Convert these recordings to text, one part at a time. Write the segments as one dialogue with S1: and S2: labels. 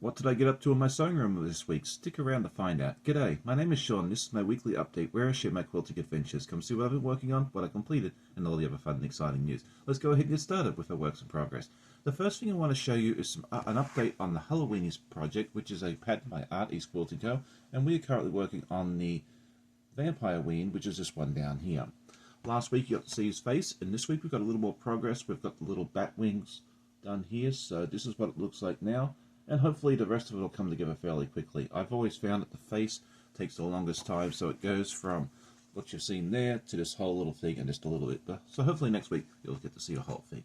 S1: What did I get up to in my sewing room this week? Stick around to find out. G'day, my name is Sean. This is my weekly update where I share my quilting adventures. Come see what I've been working on, what I completed, and all the other fun and exciting news. Let's go ahead and get started with our works in progress. The first thing I want to show you is an update on the Halloweenies project, which is a pattern by East Quilting Co. And we are currently working on the Vampire Ween, which is this one down here. Last week you got to see his face, and this week we've got a little more progress. We've got the little bat wings done here, so this is what it looks like now. And hopefully the rest of it will come together fairly quickly. I've always found that the face takes the longest time, so it goes from what you've seen there to this whole little thing and just a little bit. So hopefully next week you'll get to see a whole thing.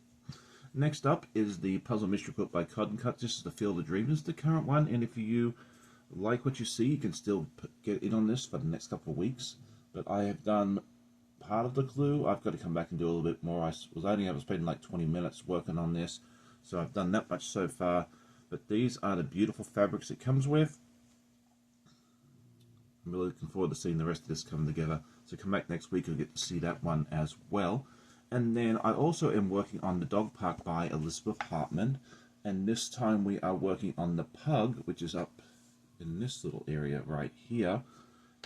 S1: Next up is the Puzzle Mystery Quilt by Cotton Cut. This is the Field of Dreams, the current one, and if you like what you see, you can still get in on this for the next couple of weeks. But I have done part of the glue. I've got to come back and do a little bit more. I was only able to spend like 20 minutes working on this, so I've done that much so far. But these are the beautiful fabrics it comes with. I'm really looking forward to seeing the rest of this come together. So come back next week, you'll get to see that one as well. And then I also am working on the Dog Park by Elizabeth Hartman. And this time we are working on the Pug, which is up in this little area right here.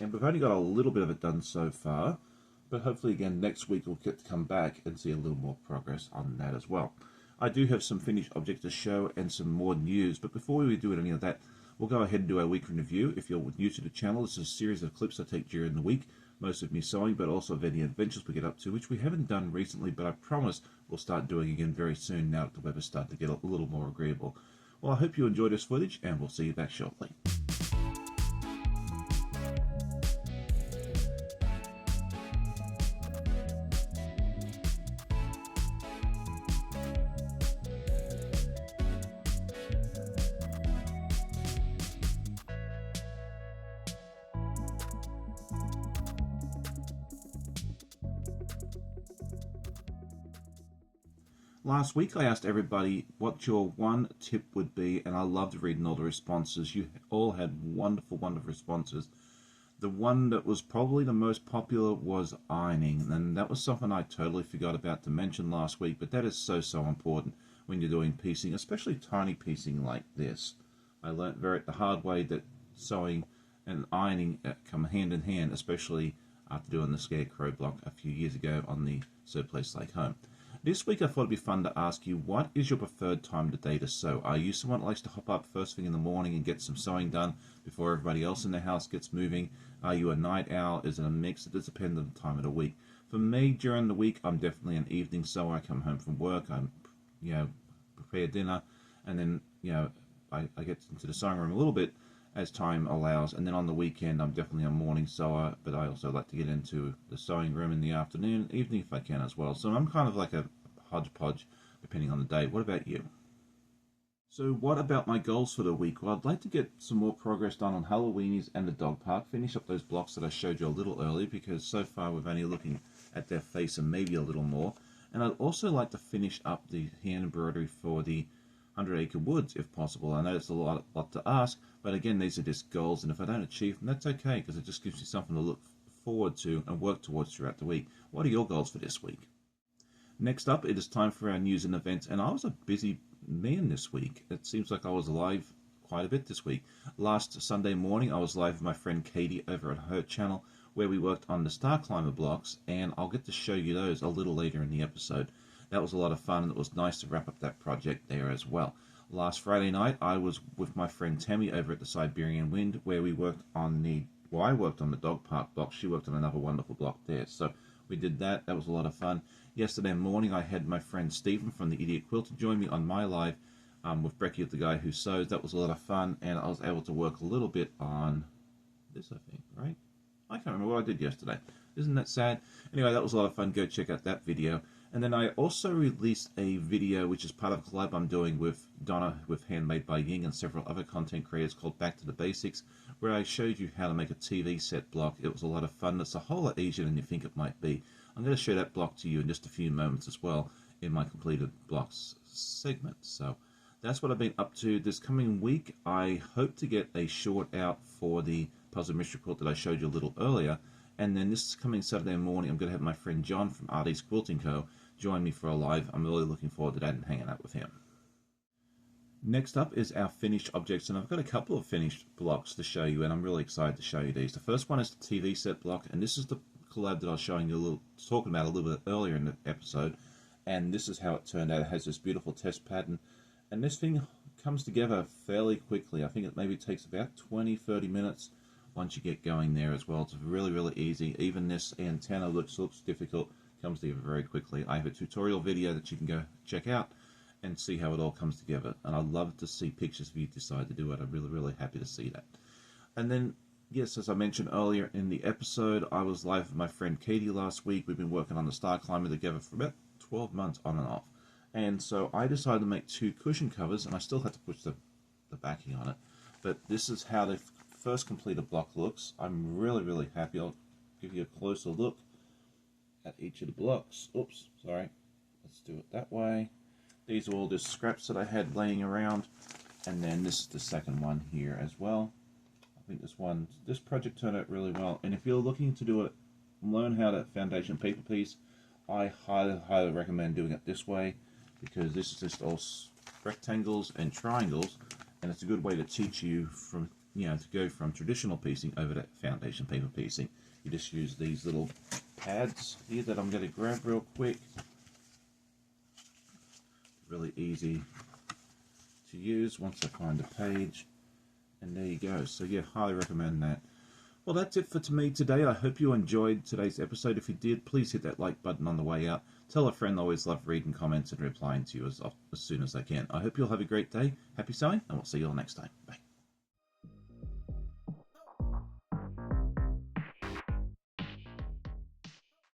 S1: And we've only got a little bit of it done so far. But hopefully again next week we'll get to come back and see a little more progress on that as well. I do have some finished objects to show and some more news, but before we do any of that, we'll go ahead and do our week in review. If you're new to the channel, this is a series of clips I take during the week, most of me sewing, but also of any adventures we get up to, which we haven't done recently, but I promise we'll start doing again very soon now that the weather's starting to get a little more agreeable. Well, I hope you enjoyed this footage, and we'll see you back shortly. Last week I asked everybody what your one tip would be, and I loved reading all the responses. You all had wonderful, wonderful responses. The one that was probably the most popular was ironing, and that was something I totally forgot about to mention last week, but that is so important when you're doing piecing, especially tiny piecing like this. I learnt the hard way that sewing and ironing come hand in hand, especially after doing the Scarecrow block a few years ago on the Sew Place Like Home. This week I thought it'd be fun to ask you, what is your preferred time of the day to sew? Are you someone that likes to hop up first thing in the morning and get some sewing done before everybody else in the house gets moving? Are you a night owl? Is it a mix? It does depend on the time of the week. For me, during the week, I'm definitely an evening sewer. I come home from work, prepare dinner, and then, I get into the sewing room a little bit as time allows, and then on the weekend I'm definitely a morning sewer, but I also like to get into the sewing room in the afternoon, evening if I can as well. So I'm kind of like a hodgepodge depending on the day. What about you? So what about my goals for the week? Well, I'd like to get some more progress done on Halloweenies and the dog park, finish up those blocks that I showed you a little earlier, because so far we're only looking at their face and maybe a little more. And I'd also like to finish up the hand embroidery for the 100 Acre Woods if possible. I know it's a lot to ask, but again, these are just goals, and if I don't achieve them, that's okay, because it just gives you something to look forward to and work towards throughout the week. What are your goals for this week? Next up, it is time for our news and events, and I was a busy man this week. It seems like I was live quite a bit this week. Last Sunday morning, I was live with my friend Katy over at her channel, where we worked on the Star Climber blocks, and I'll get to show you those a little later in the episode. That was a lot of fun, and it was nice to wrap up that project there as well. Last Friday night, I was with my friend Tammy over at the Siberian Wind, where we worked on I worked on the dog park block. She worked on another wonderful block there. So we did that. That was a lot of fun. Yesterday morning, I had my friend Stephen from the Idiot Quilter join me on my live with Brecky, the guy who sews. That was a lot of fun, and I was able to work a little bit on this, I think, right? I can't remember what I did yesterday. Isn't that sad? Anyway, that was a lot of fun. Go check out that video. And then I also released a video which is part of a collab I'm doing with Donna with Handmade by Ying and several other content creators called Back to the Basics, where I showed you how to make a TV set block. It was a lot of fun. It's a whole lot easier than you think it might be. I'm going to show that block to you in just a few moments as well in my completed blocks segment. So that's what I've been up to this coming week. I hope to get a short out for the Puzzle Mystery Quilt that I showed you a little earlier. And then this coming Saturday morning, I'm going to have my friend John from East Quilting Co join me for a live. I'm really looking forward to that and hanging out with him. Next up is our finished objects, and I've got a couple of finished blocks to show you, and I'm really excited to show you these. The first one is the TV set block, and this is the collab that I was showing you talking about a little bit earlier in the episode, and this is how it turned out. It has this beautiful test pattern, and this thing comes together fairly quickly. I think it maybe takes about 20-30 minutes once you get going there as well. It's really easy. Even this antenna looks difficult, comes together very quickly. I have a tutorial video that you can go check out and see how it all comes together, and I'd love to see pictures if you decide to do it. I'm really happy to see that. And then, yes, as I mentioned earlier in the episode, I was live with my friend Katy last week. We've been working on the Star Climber together for about 12 months on and off, and so I decided to make 2 cushion covers, and I still had to push the backing on it, but this is how the first completed block looks. I'm really happy. I'll give you a closer look at each of the blocks. Oops, sorry. Let's do it that way. These are all just scraps that I had laying around, and then this is the second one here as well. I think this project turned out really well, and if you're looking to do it, learn how to foundation paper piece, I highly recommend doing it this way, because this is just all rectangles and triangles, and it's a good way to teach you from, to go from traditional piecing over to foundation paper piecing. You just use these little pads here that I'm going to grab real quick. Really easy to use once I find a page, and there you go. So yeah, highly recommend that. Well, that's it for me today. I hope you enjoyed today's episode. If you did, please hit that like button on the way out. Tell a friend. I always love reading comments and replying to you as soon as I can. I hope you'll have a great day. Happy sewing, and we'll see you all next time. Bye.